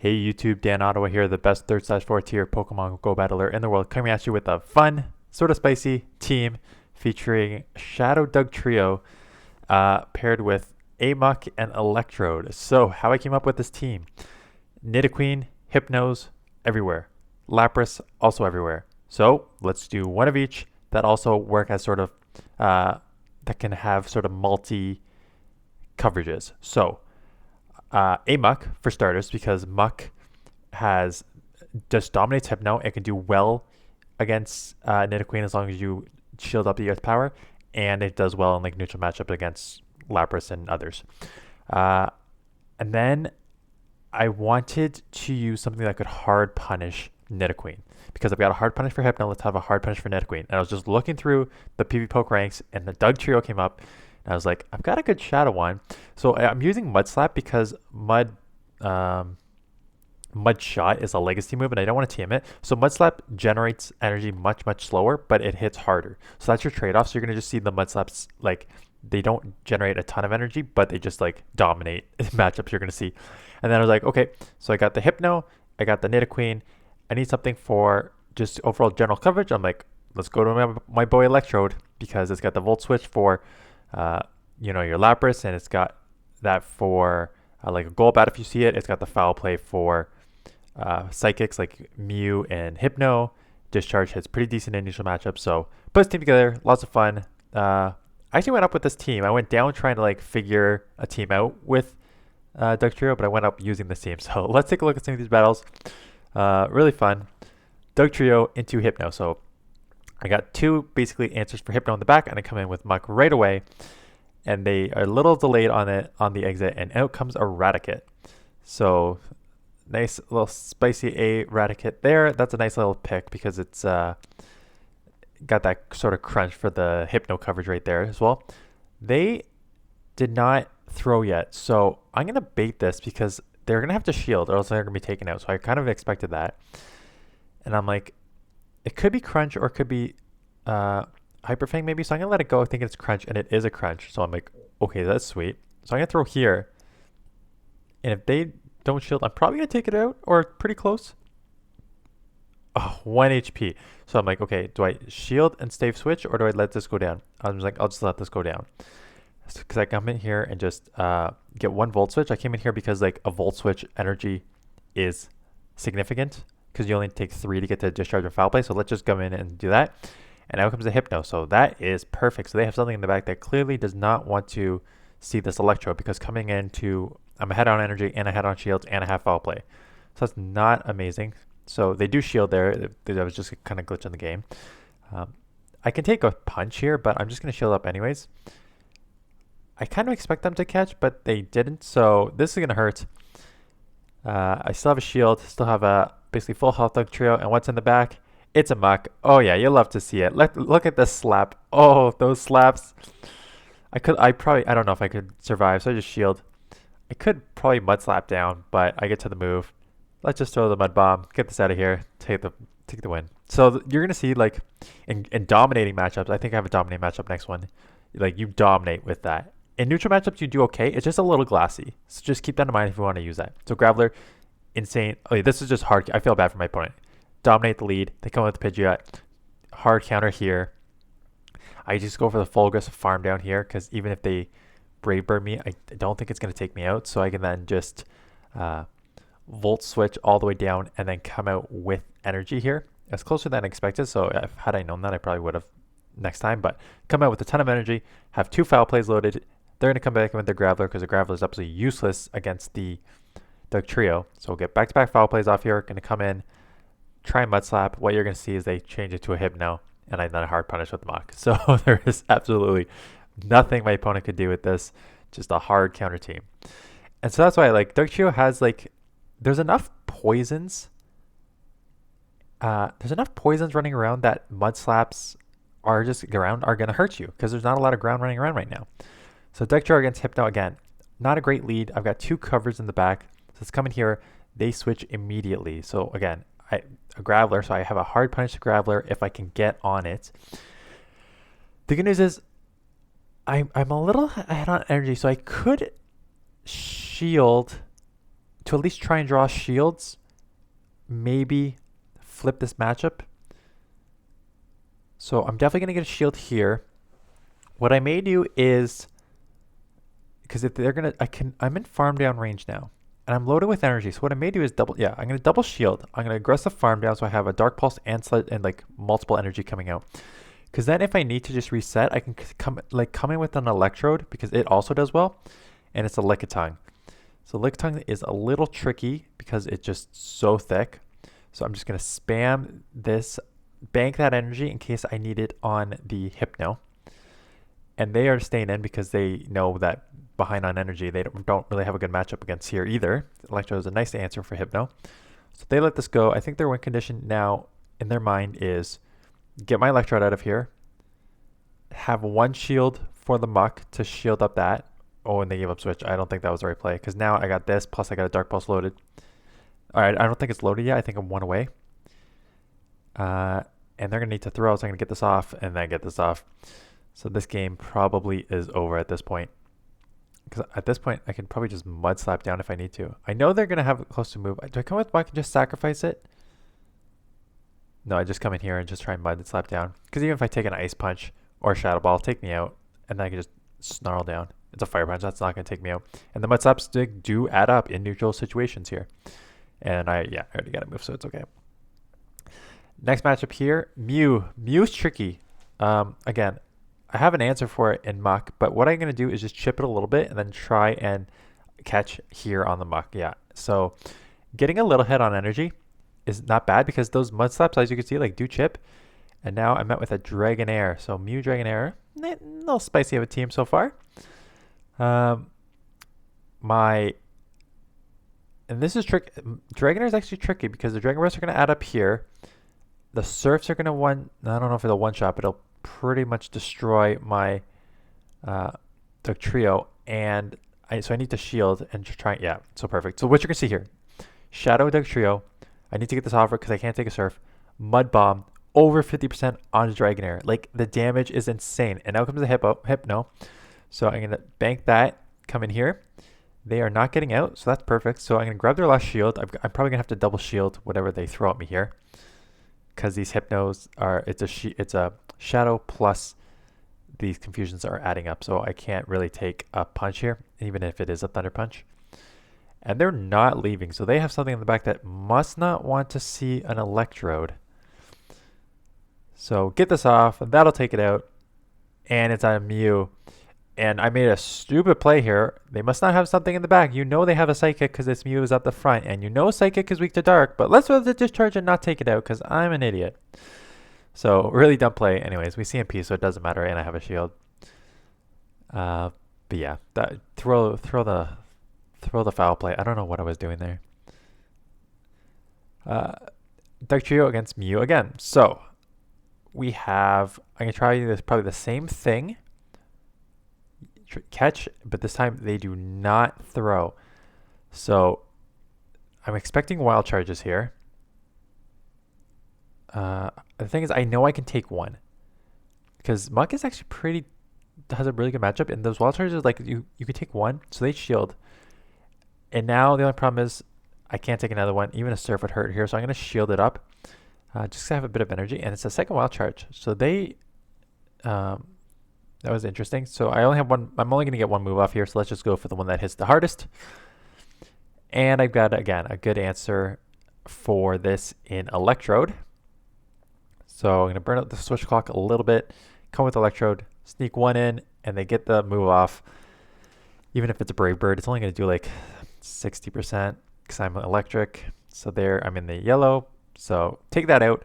Hey YouTube, Dan Ottawa here, the best 3rd/4th tier Pokemon Go battler in the world, coming at you with a fun, sort of spicy team featuring Shadow Dugtrio paired with Amok and Electrode. So, how I came up with this team: Nidoqueen, Hypnos, everywhere. Lapras, also everywhere. So, let's do one of each that also work as sort of, that can have sort of multi coverages. So, a Muck for starters, because Muck has just dominates Hypno. It can do well against Nidoqueen as long as you shield up the Earth Power, and it does well in like neutral matchup against Lapras and others. Uh, and then I wanted to use something that could hard punish Nidoqueen, because I've got a hard punish for Hypno. Let's have a hard punish for Nidoqueen. And I was just looking through the PvP Poke ranks, and the Dugtrio came up. And I was like, I've got a good Shadow one. So I'm using Mud Slap because Mud Shot is a legacy move, and I don't want to TM it. So Mud Slap generates energy much slower, but it hits harder. So that's your trade-off. So you're gonna just see the Mud Slaps, like, they don't generate a ton of energy, but they just like dominate matchups you're gonna see. And then I was like, okay, so I got the Hypno, I got the Nidoqueen. I need something for just overall general coverage. I'm like, let's go to my boy Electrode, because it's got the Volt Switch for your Lapras, and it's got that for like a Golbat if you see it. It's got the Foul Play for Psychics like Mew and Hypno. Discharge hits pretty decent in initial matchups. So put this team together, lots of fun. I actually went up with this team. I went down trying to like figure a team out with Dugtrio, but I went up using this team. So let's take a look at some of these battles. Really fun. Dugtrio into Hypno. So I got two basically answers for Hypno in the back, and I come in with Muck right away, and they are a little delayed on the exit, and out comes Eradicate. So nice little spicy Eradicate there. That's a nice little pick because it's got that sort of crunch for the Hypno coverage right there as well. They did not throw yet, so I'm gonna bait this because they're gonna have to shield or else they're gonna be taken out. So I kind of expected that, and I'm like, it could be Crunch or it could be Hyper Fang maybe. So I'm going to let it go. I think it's Crunch, and it is a Crunch. So I'm like, okay, that's sweet. So I'm going to throw here. And if they don't shield, I'm probably going to take it out or pretty close. Oh, 1 HP. So I'm like, okay, do I shield and stave switch, or do I let this go down? I was like, I'll just let this go down. Because I come in here and just get one Volt Switch. I came in here because like a Volt Switch energy is significant, because you only take 3 to get to discharge or foul play. So let's just come in and do that. And out comes the Hypno. So that is perfect. So they have something in the back that clearly does not want to see this Electro, because coming into, I'm ahead on energy and ahead on shields and I have foul play. So that's not amazing. So they do shield there. That was just a kind of glitch in the game. I can take a punch here, but I'm just going to shield up anyways. I kind of expect them to catch, but they didn't. So this is going to hurt. I still have a shield, still have a basically full health Dugtrio, and what's in the back? It's a Muck. Oh yeah, you'll love to see it. Look at this slap. Oh, those slaps. I don't know if I could survive, so I just shield. I could probably Mud Slap down, but I get to the move. Let's just throw the Mud Bomb, get this out of here, take the win. So you're gonna see like in dominating matchups. I think I have a dominating matchup next one. Like you dominate with that. In neutral matchups, you do okay. It's just a little glassy. So just keep that in mind if you want to use that. So Graveler, insane. Oh, yeah, this is just hard. I feel bad for my opponent. Dominate the lead. They come with Pidgeot. Hard counter here. I just go for the Fulgus farm down here, because even if they Brave Bird me, I don't think it's going to take me out. So I can then just Volt Switch all the way down and then come out with energy here. It's closer than expected. So had I known that, I probably would have next time. But come out with a ton of energy. Have 2 foul plays loaded. They're going to come back in with their Graveler, because the Graveler is absolutely useless against the Dugtrio. So we'll get back-to-back foul plays off here. Going to come in, try Mud Slap. What you're going to see is they change it to a Hypno, and I then a hard punish with Muck. So there is absolutely nothing my opponent could do with this. Just a hard counter team. And so that's why like Dugtrio has like, there's enough poisons. There's enough poisons running around that Mud Slaps are just around are going to hurt you, because there's not a lot of ground running around right now. So Dugtrio against Hypno, again, not a great lead. I've got 2 covers in the back. So let's come in here. They switch immediately. So again, a Graveler. So I have a hard punish to Graveler if I can get on it. The good news is I'm a little ahead on energy. So I could shield to at least try and draw shields, maybe flip this matchup. So I'm definitely going to get a shield here. What I may do is, because if they're going to, I'm in farm down range now. And I'm loaded with energy. So what I may do is I'm going to double shield. I'm going to aggressive farm down so I have a Dark Pulse and like multiple energy coming out. Because then if I need to just reset, I can come in with an Electrode because it also does well. And it's a Lickitung. So Lickitung is a little tricky because it's just so thick. So I'm just going to spam this, bank that energy in case I need it on the Hypno. And they are staying in because they know that behind on energy, they don't really have a good matchup against here either. Electro is a nice answer for Hypno. So they let this go. I think their win condition now in their mind is get my Electrode out of here, have one shield for the Muck to shield up that. Oh, and they gave up Switch. I don't think that was the right play because now I got this, plus I got a Dark Pulse loaded. All right, I don't think it's loaded yet. I think I'm one away. And they're going to need to throw, so I'm going to get this off and then get this off. So this game probably is over at this point. Because at this point, I can probably just Mud Slap down if I need to. I know they're going to have it close to move. Do I come with Muck and just sacrifice it? No, I just come in here and just try and Mud Slap down. Because even if I take an Ice Punch or a Shadow Ball, take me out. And then I can just snarl down. It's a Fire Punch. That's not going to take me out. And the Mud Slaps do add up in neutral situations here. And I already got to move, so it's okay. Next matchup here, Mew. Mew's tricky. Again, I have an answer for it in Muck, but what I'm going to do is just chip it a little bit and then try and catch here on the Muck. Yeah, so getting a little hit on energy is not bad because those Mud Slaps, as you can see, like do chip. And now I'm met with a Dragonair. So Mew Dragonair, a little spicy of a team so far. And this is tricky. Dragonair is actually tricky because the Dragon Breaths are going to add up here. The Surfs are going to I don't know if it'll one-shot, but it'll pretty much destroy my Dugtrio. And so I need to shield and try, so perfect. So what you're going to see here, Shadow Dugtrio. I need to get this off because I can't take a Surf. Mud Bomb, over 50% on Dragonair. Like, the damage is insane. And now comes the Hypno. So I'm going to bank that, come in here. They are not getting out, so that's perfect. So I'm going to grab their last shield. I'm probably going to have to double shield whatever they throw at me here. Because these Hypnos are, it's a Shadow plus these Confusions are adding up. So I can't really take a punch here, even if it is a Thunder Punch. And they're not leaving. So they have something in the back that must not want to see an Electrode. So get this off, and that'll take it out. And it's on Mew. And I made a stupid play here. They must not have something in the back. You know they have a Psychic because this Mew is at the front. And you know Psychic is weak to Dark. But let's throw the Discharge and not take it out because I'm an idiot. So really dumb play. Anyways, we CMP, so it doesn't matter. And I have a shield. But yeah, throw the foul play. I don't know what I was doing there. Dugtrio against Mew again. So we have, I'm going to try this probably the same thing. Catch, but this time they do not throw. So I'm expecting wild charges here. The thing is, I know I can take one because Muck is actually has a really good matchup, and those wild charges, like you can take one, so they shield. And now the only problem is I can't take another one. Even a Surf would hurt here, so I'm going to shield it up just to have a bit of energy, and it's a second wild charge. So they that was interesting. So I only have one. I'm only going to get one move off here. So let's just go for the one that hits the hardest. And I've got, again, a good answer for this in Electrode. So I'm going to burn out the switch clock a little bit, come with Electrode, sneak one in, and they get the move off. Even if it's a Brave Bird, it's only going to do like 60% because I'm electric. So there, I'm in the yellow. So take that out.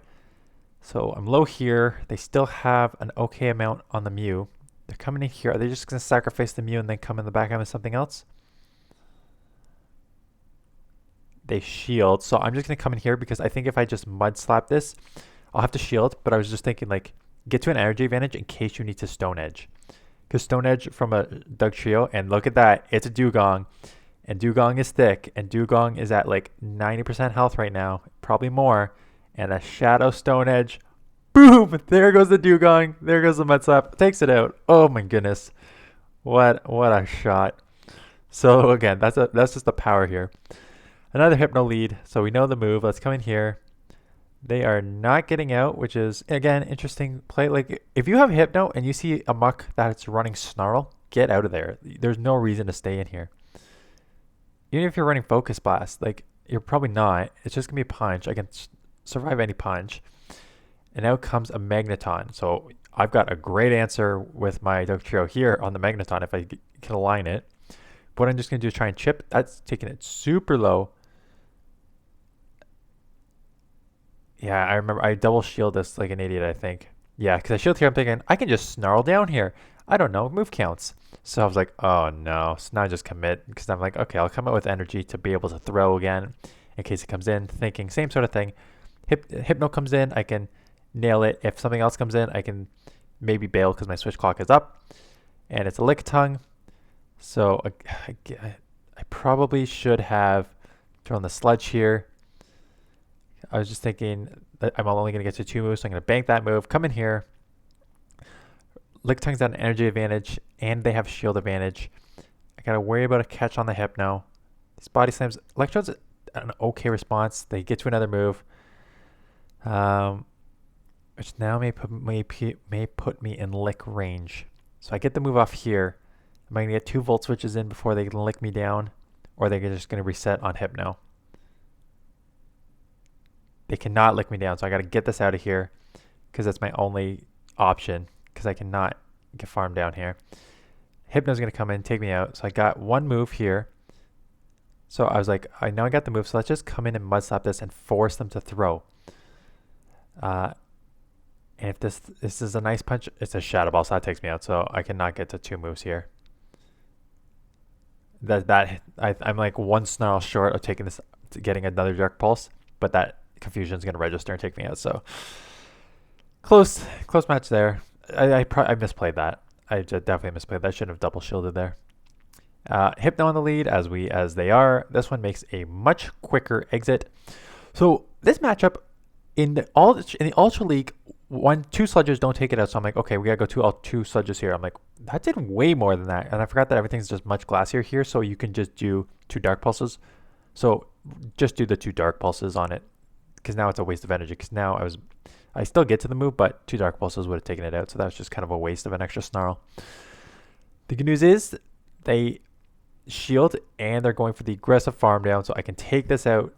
So I'm low here. They still have an okay amount on the Mew. They're coming in here. Are they just going to sacrifice the Mew and then come in the back end with something else? They shield. So I'm just going to come in here because I think if I just Mud Slap this, I'll have to shield. But I was just thinking, like, get to an energy advantage in case you need to Stone Edge. Because Stone Edge from a Dugtrio, and look at that. It's a Dugong. And Dugong is thick. And Dugong is at like 90% health right now. Probably more. And a Shadow Stone Edge. Boom! There goes the Dugong. There goes the Mud Slap. Takes it out. Oh my goodness. What a shot. So again, that's just the power here. Another Hypno lead. So we know the move. Let's come in here. They are not getting out, which is, again, interesting play. Like, if you have Hypno and you see a Muck that's running Snarl, get out of there. There's no reason to stay in here. Even if you're running Focus Blast, like, you're probably not. It's just going to be a punch. I can survive any punch. And out comes a Magneton. So I've got a great answer with my Dugtrio here on the Magneton if I can align it. What I'm just going to do is try and chip. That's taking it super low. Yeah, I remember I double shield this like an idiot, I think. Yeah, because I shield here, I'm thinking, I can just snarl down here. I don't know, move counts. So I was like, oh no. So now I just commit because I'm like, okay, I'll come out with energy to be able to throw again in case it comes in. Thinking, same sort of thing. Hypno comes in, I can nail it. If something else comes in, I can maybe bail because my switch clock is up. And it's a Lickitung. So I probably should have thrown the Sludge here. I was just thinking that I'm only going to get to 2 moves, so I'm going to bank that move, come in here. Licktung's got an energy advantage, and they have shield advantage. I got to worry about a catch on the Hypno. These body slams. Electrode's an okay response. They get to another move, which now may put me in lick range. So I get the move off here. Am I going to get 2 Volt Switches in before they can lick me down? Or are they just going to reset on Hypno? They cannot lick me down, so I got to get this out of here because that's my only option because I cannot get farmed down here. Hypno's going to come in, take me out. So I got 1 move here. So I was like, I know I got the move, so let's just come in and mud slap this and force them to throw. And if this is a nice punch, it's a Shadow Ball, so that takes me out. So I cannot get to 2 moves here. I'm like 1 snarl short of taking this, getting another Dark Pulse, but that Confusion is going to register and take me out. So close match there. I misplayed that. I definitely misplayed that. I shouldn't have double shielded there. Hypno on the lead as they are. This one makes a much quicker exit. So this matchup in the Ultra League, 2 Sludges don't take it out. So I'm like, okay, we gotta go 2 Sludges here. I'm like, that did way more than that, and I forgot that everything's just much glassier here. So you can just do 2 Dark Pulses. So just do the 2 Dark Pulses on it. Because now it's a waste of energy. Because now I still get to the move, but 2 Dark Pulses would have taken it out. So that was just kind of a waste of an extra Snarl. The good news is they shield and they're going for the aggressive farm down. So I can take this out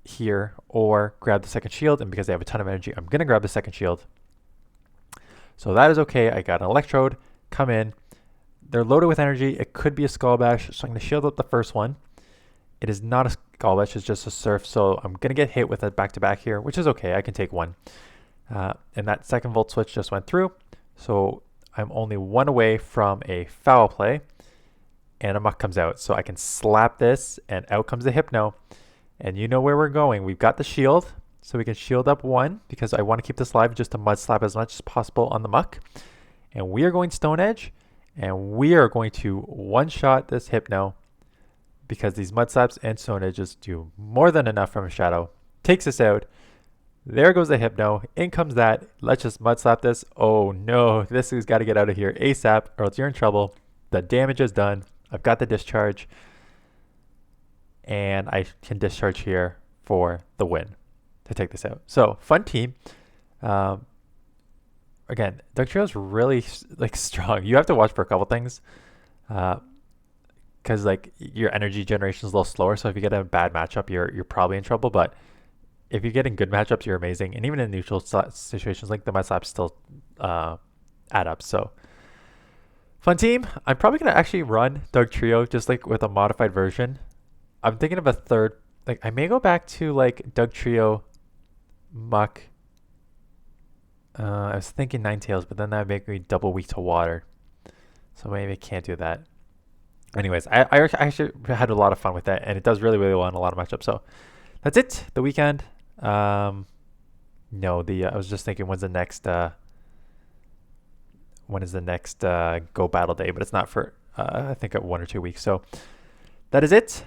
here or grab the second shield. And because they have a ton of energy, I'm going to grab the second shield. So that is okay. I got an Electrode. Come in. They're loaded with energy. It could be a Skull Bash. So I'm going to shield up the first one. It is not a Skull Bash, it's just a Surf, so I'm going to get hit with a back-to-back here, which is okay. I can take 1. And that second Volt Switch just went through, so I'm only 1 away from a foul play, and a Muck comes out. So I can slap this, and out comes the Hypno. And you know where we're going. We've got the shield, so we can shield up 1, because I want to keep this live just to mud slap as much as possible on the Muck. And we are going Stone Edge, and we are going to one-shot this Hypno, because these Mud Slaps and Stone Edges do more than enough from a Shadow. Takes us out. There goes the Hypno. In comes that. Let's just Mud Slap this. Oh no, this has got to get out of here ASAP or else you're in trouble. The damage is done. I've got the discharge. And I can discharge here for the win to take this out. So, fun team. Again, Dugtrio is really like strong. You have to watch for a couple things. Because like your energy generation is a little slower, so if you get a bad matchup, you're probably in trouble. But if you're getting good matchups, you're amazing. And even in neutral situations, like the Mud Slaps still add up. So fun team. I'm probably gonna actually run Dugtrio just like with a modified version. I'm thinking of a third. Like I may go back to like Dugtrio, Muck. I was thinking Ninetales, but then that would make me double weak to water. So maybe I can't do that. Anyways, I actually had a lot of fun with that, and it does really, really well in a lot of matchups. So that's it. The weekend. I was just thinking, when's the next Go Battle Day? But it's not for I think 1 or 2 weeks. So that is it.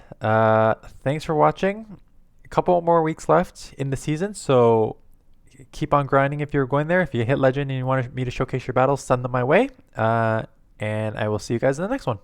Thanks for watching. A couple more weeks left in the season, so keep on grinding if you're going there. If you hit Legend and you want me to showcase your battles, send them my way. And I will see you guys in the next one.